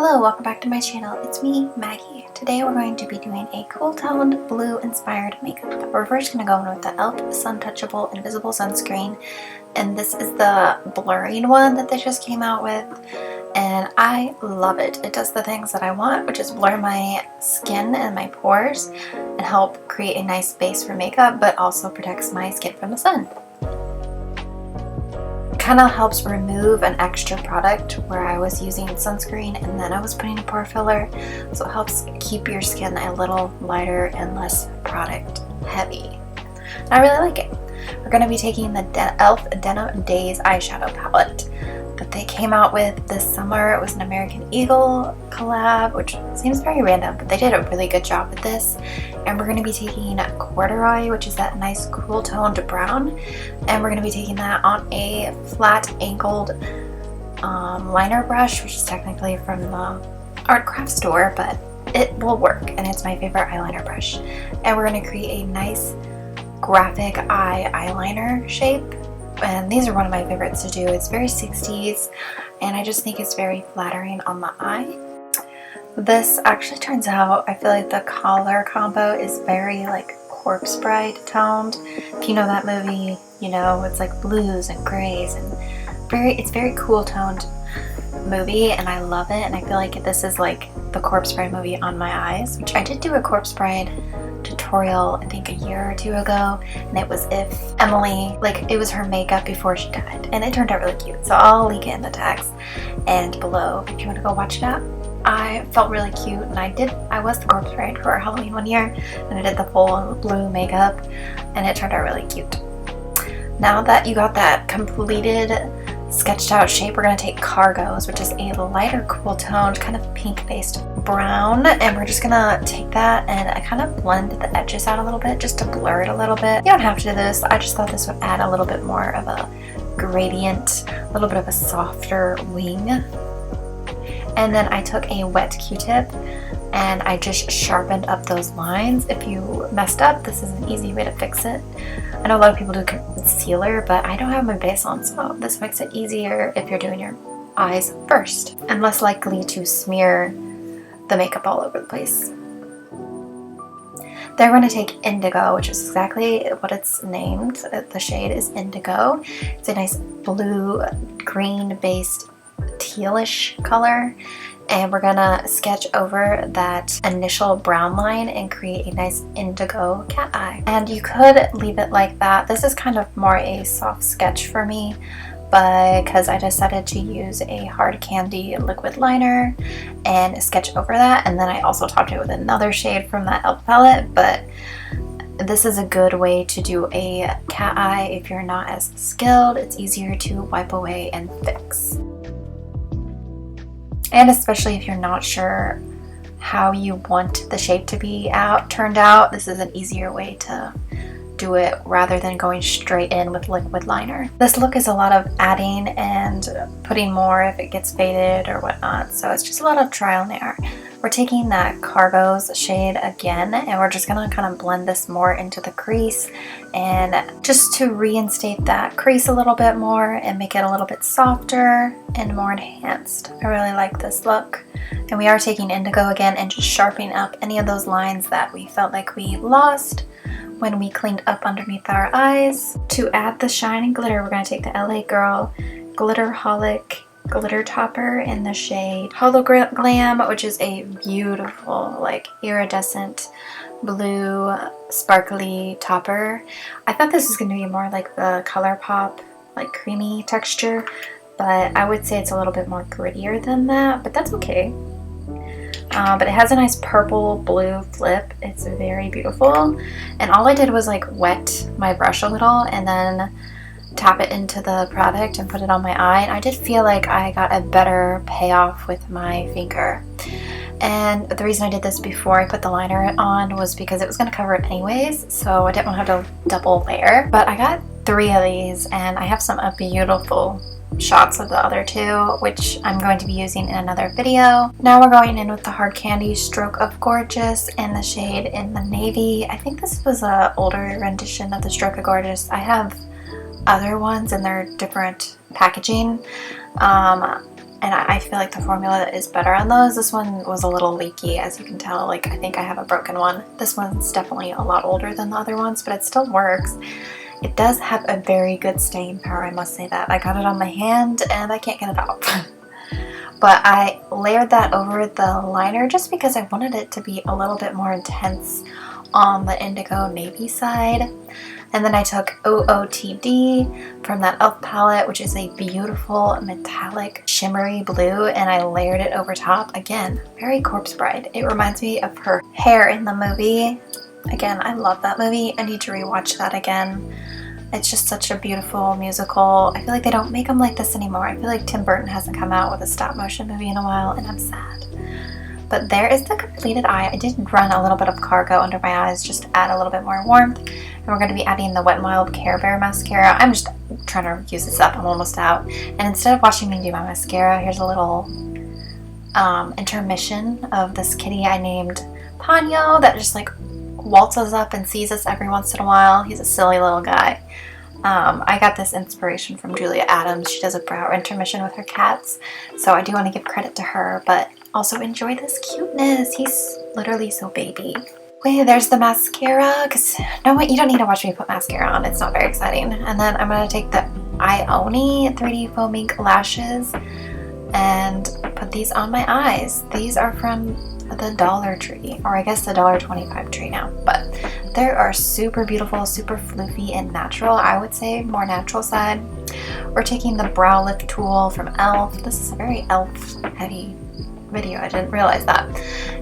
Hello, welcome back to my channel. It's me, Maggie. Today we're going to be doing a cool toned blue inspired makeup. We're first going to go in with the e.l.f. Suntouchable Invisible Sunscreen, and this is the blurring one that they just came out with, and I love it. It does the things that I want, which is blur my skin and my pores and help create a nice base for makeup, but also protects my skin from the sun. Kind of helps remove an extra product where I was using sunscreen and then I was putting a pore filler, so it helps keep your skin a little lighter and less product heavy. And I really like it. We're going to be taking the e.l.f. Denim Days eyeshadow palette that they came out with this summer. It was an American Eagle collab, which seems very random, but they did a really good job with this. And we're going to be taking corduroy, which is that nice cool toned brown, and we're going to be taking that on a flat angled liner brush, which is technically from the art craft store, but it will work, and it's my favorite eyeliner brush. And we're going to create a nice graphic eye eyeliner shape, and these are one of my favorites to do. It's very 60s, and I just think it's very flattering on the eye. This actually turns out, I feel like the color combo is very like Corpse Bride toned. If you know that movie, you know it's like blues and grays, and it's very cool toned movie, and I love it. And I feel like this is like the Corpse Bride movie on my eyes, which I did do a Corpse Bride tutorial I think a year or two ago, and it was if Emily, like it was her makeup before she died, and it turned out really cute, so I'll link it in the text and below if you want to go watch that. I felt really cute, and I was the Corpse Bride for Halloween one year, and I did the full blue makeup, and it turned out really cute. Now that you got that completed sketched out shape, we're going to take Cargos, which is a lighter cool toned kind of pink based brown, and we're just going to take that and I kind of blend the edges out a little bit just to blur it a little bit. You don't have to do this, I just thought this would add a little bit more of a gradient, a little bit of a softer wing. And then I took a wet Q-tip and I just sharpened up those lines. If you messed up, this is an easy way to fix it. I know a lot of people do concealer, but I don't have my base on, so this makes it easier if you're doing your eyes first and less likely to smear the makeup all over the place. Then we're going to take Indigo, which is exactly what it's named. The shade is Indigo. It's a nice blue green based tealish color, and we're gonna sketch over that initial brown line and create a nice indigo cat eye. And you could leave it like that. This is kind of more a soft sketch for me, but because I decided to use a hard candy liquid liner and sketch over that, and then I also topped it with another shade from that e.l.f. palette. But this is a good way to do a cat eye if you're not as skilled. It's easier to wipe away and fix. And especially if you're not sure how you want the shape to be turned out, this is an easier way to do it rather than going straight in with liquid liner. This look is a lot of adding and putting more if it gets faded or whatnot, so it's just a lot of trial and error. We're taking that Cargos shade again, and we're just gonna kind of blend this more into the crease, and just to reinstate that crease a little bit more and make it a little bit softer and more enhanced. I really like this look. And we are taking Indigo again and just sharpening up any of those lines that we felt like we lost when we cleaned up underneath our eyes. To add the shine and glitter, we're gonna take the LA Girl Glitterholic glitter topper in the shade Holo Glam, which is a beautiful like iridescent blue sparkly topper. I thought this was going to be more like the ColourPop like creamy texture, but I would say it's a little bit more grittier than that, but that's okay. But it has a nice purple blue flip. It's very beautiful, and all I did was like wet my brush a little and then tap it into the product and put it on my eye, and I did feel like I got a better payoff with my finger. And the reason I did this before I put the liner on was because it was going to cover it anyways, so I didn't want to have to double layer. But I got 3 of these, and I have some beautiful shots of the other 2, which I'm going to be using in another video. Now we're going in with the Hard Candy Stroke of Gorgeous in the shade in the navy. I think this was an older rendition of the Stroke of Gorgeous. I have other ones and they're different packaging. and I feel like the formula is better on those. This one was a little leaky, as you can tell. Like, I think I have a broken one. This one's definitely a lot older than the other ones, but it still works. It does have a very good staying power, I must say that. I got it on my hand and I can't get it off. But I layered that over the liner just because I wanted it to be a little bit more intense on the indigo navy side. And then I took OOTD from that e.l.f. palette, which is a beautiful metallic shimmery blue, and I layered it over top. Again, very Corpse Bride. It reminds me of her hair in the movie. Again, I love that movie. I need to rewatch that again. It's just such a beautiful musical. I feel like they don't make them like this anymore. I feel like Tim Burton hasn't come out with a stop motion movie in a while, and I'm sad. But there is the completed eye. I did run a little bit of cargo under my eyes just to add a little bit more warmth. And we're going to be adding the Wet n Wild Care Bear mascara. I'm just trying to use this up. I'm almost out. And instead of watching me do my mascara, here's a little intermission of this kitty I named Ponyo that just like waltzes up and sees us every once in a while. He's a silly little guy. I got this inspiration from Julia Adams. She does a brow intermission with her cats, so I do want to give credit to her, but also enjoy this cuteness. He's literally so baby. Okay, there's the mascara, because no, you don't need to watch me put mascara on. It's not very exciting. And then I'm going to take the Ioni 3D Faux Mink lashes and put these on my eyes. These are from the Dollar Tree, or I guess the $1.25 tree now, but they are super beautiful, super floofy and natural. I would say more natural side. We're taking the brow lift tool from e.l.f. This is a very e.l.f. heavy video, I didn't realize that.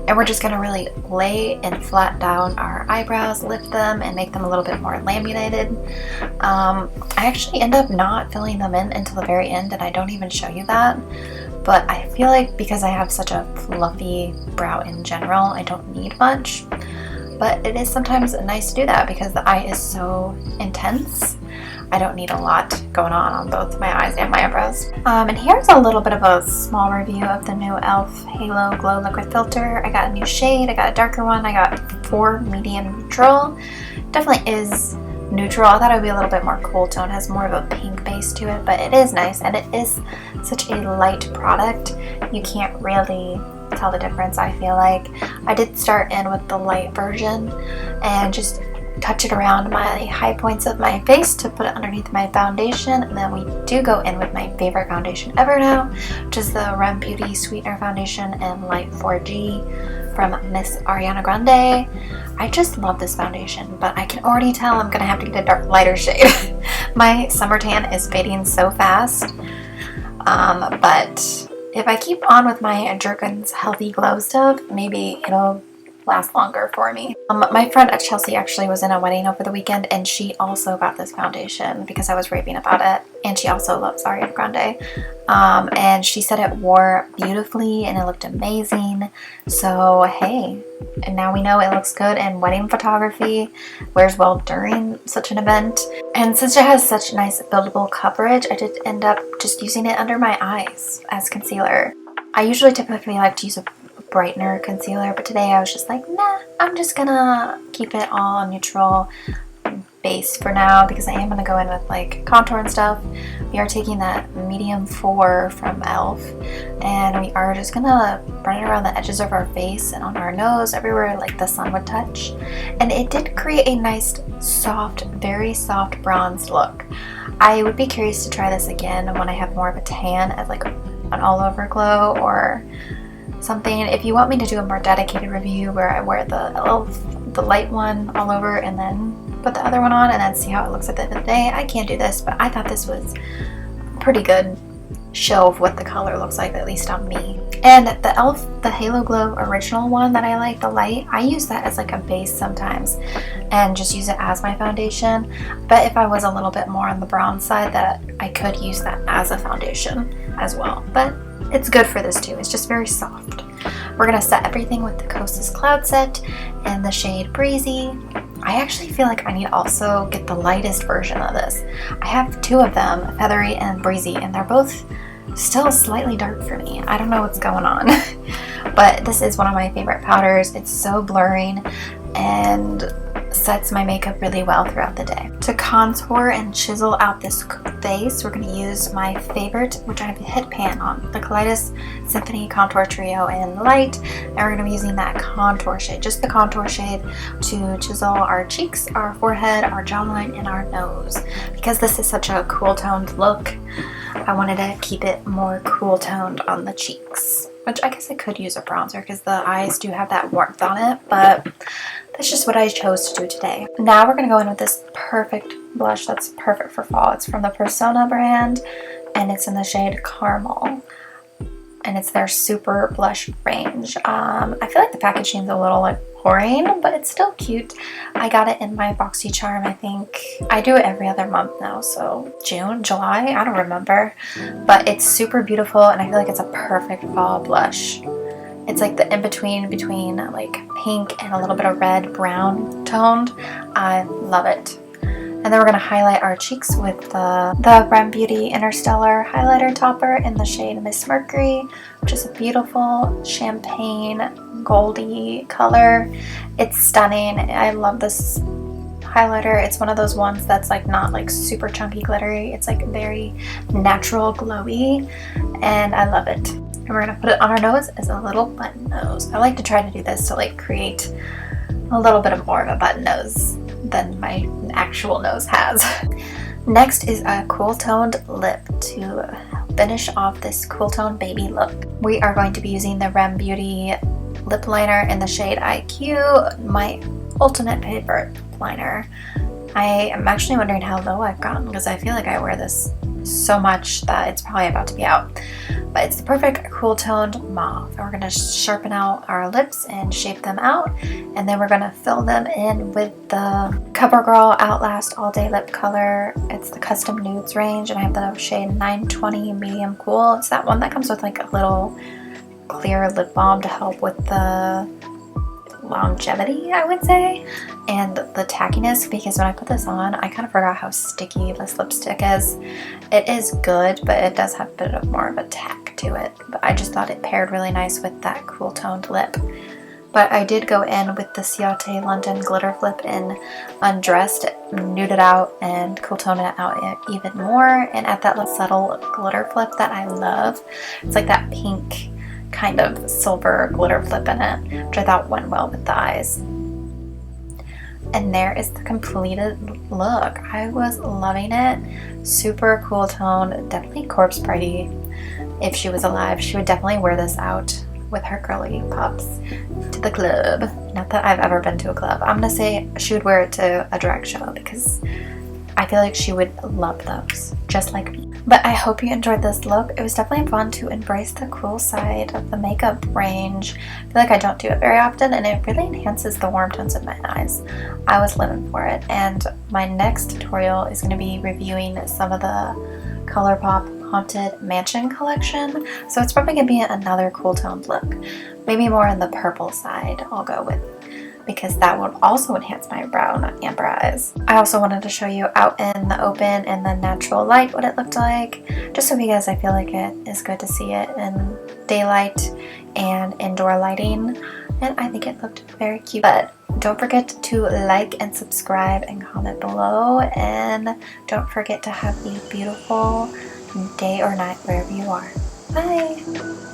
And we're just gonna really lay and flat down our eyebrows, lift them, and make them a little bit more laminated. I actually end up not filling them in until the very end, and I don't even show you that. But I feel like because I have such a fluffy brow in general, I don't need much. But it is sometimes nice to do that because the eye is so intense. I don't need a lot going on both my eyes and my eyebrows. And here's a little bit of a small review of the new e.l.f. Halo Glow Liquid Filter. I got a new shade, I got a darker one, I got 4 medium neutral. Definitely is neutral. I thought it would be a little bit more cool tone. It has more of a pink base to it, but it is nice, and it is such a light product. You can't really tell the difference, I feel like. I did start in with the light version and just touch it around my high points of my face to put it underneath my foundation, and then we do go in with my favorite foundation ever now, which is the R.e.m. Beauty Sweetener Foundation in Light 4G from Miss Ariana Grande. I just love this foundation, but I can already tell I'm gonna have to get a dark lighter shade. My summer tan is fading so fast, but if I keep on with my Jergens Healthy Glow stuff, maybe it'll last longer for me. My friend at Chelsea actually was in a wedding over the weekend, and she also got this foundation because I was raving about it, and she also loves Ariana Grande. And she said it wore beautifully and it looked amazing. So hey, and now we know it looks good in wedding photography, wears well during such an event. And since it has such nice buildable coverage, I did end up just using it under my eyes as concealer. I usually typically like to use a brightener concealer, but today I was just like, nah, I'm just gonna keep it all neutral base for now because I am gonna go in with like contour and stuff. We are taking that medium 4 from e.l.f. and we are just gonna run it around the edges of our face and on our nose, everywhere like the sun would touch. And it did create a nice soft, very soft bronzed look. I would be curious to try this again when I have more of a tan as like an all over glow or something. If you want me to do a more dedicated review where I wear the e.l.f. the light one all over and then put the other one on and then see how it looks at the end of the day, I can't do this, but I thought this was a pretty good show of what the color looks like, at least on me. And the e.l.f. the Halo Glow original one that I like, the light, I use that as like a base sometimes and just use it as my foundation. But if I was a little bit more on the brown side, that I could use that as a foundation as well. But it's good for this too. It's just very soft. We're going to set everything with the Kosas Cloud Set and the shade Breezy. I actually feel like I need to also get the lightest version of this. I have 2 of them, Feathery and Breezy, and they're both still slightly dark for me. I don't know what's going on. But this is one of my favorite powders. It's so blurring and sets my makeup really well throughout the day. To contour and chisel out this face, we're going to use my favorite, which I have a hit pan on, the Kaleidos Symphony Contour Trio in Light. And we're going to be using that contour shade, just the contour shade, to chisel our cheeks, our forehead, our jawline, and our nose. Because this is such a cool toned look, I wanted to keep it more cool toned on the cheeks. Which I guess I could use a bronzer because the eyes do have that warmth on it, but that's just what I chose to do today. Now we're going to go in with this perfect blush that's perfect for fall. It's from the Persona brand, and it's in the shade Carmel. And it's their super blush range. I feel like the packaging is a little like boring, but it's still cute. I got it in my BoxyCharm, I think. I do it every other month now, so June, July, I don't remember. But it's super beautiful, and I feel like it's a perfect fall blush. It's like the in-between between like pink and a little bit of red brown toned. I love it. And then we're going to highlight our cheeks with the R.e.m Beauty Interstellar Highlighter Topper in the shade Miss Mercury, which is a beautiful champagne goldy color. It's stunning. I love this highlighter. It's one of those ones that's like not like super chunky glittery. It's like very natural glowy, and I love it. And we're going to put it on our nose as a little button nose. I like to try to do this to like create a little bit of more of a button nose than my actual nose has. Next is a cool toned lip to finish off this cool toned baby look. We are going to be using the R.e.m Beauty lip liner in the shade IQ, my ultimate favorite liner. I am actually wondering how low I've gotten because I feel like I wear this so much that it's probably about to be out. But it's the perfect cool toned mauve. And we're going to sharpen out our lips and shape them out. And then we're going to fill them in with the CoverGirl Outlast All Day Lip Color. It's the Custom Nudes range, and I have the shade 920 Medium Cool. It's that one that comes with like a little clear lip balm to help with the longevity, I would say, and the tackiness, because when I put this on, I kind of forgot how sticky this lipstick is. It is good, but it does have a bit of more of a tack to it, but I just thought it paired really nice with that cool toned lip. But I did go in with the Ciate London Glitter Flip in Undressed, nude it out and cool tone it out even more, and add that subtle glitter flip that I love. It's like that pink kind of silver glitter flip in it, which I thought went well with the eyes. And there is the completed look. I was loving it. Super cool tone, definitely corpse party. If she was alive, she would definitely wear this out with her girly pops to the club. Not that I've ever been to a club. I'm gonna say she would wear it to a drag show because I feel like she would love those, just like me. But I hope you enjoyed this look. It was definitely fun to embrace the cool side of the makeup range. I feel like I don't do it very often, and it really enhances the warm tones in my eyes. I was living for it, and my next tutorial is going to be reviewing some of the ColourPop Haunted Mansion collection. So it's probably going to be another cool toned look. Maybe more on the purple side I'll go with, because that would also enhance my brown amber eyes. I also wanted to show you out in the open and the natural light what it looked like, just so because I feel like it is good to see it in daylight and indoor lighting, and I think it looked very cute. But don't forget to like and subscribe and comment below, and don't forget to have a beautiful day or night wherever you are. Bye!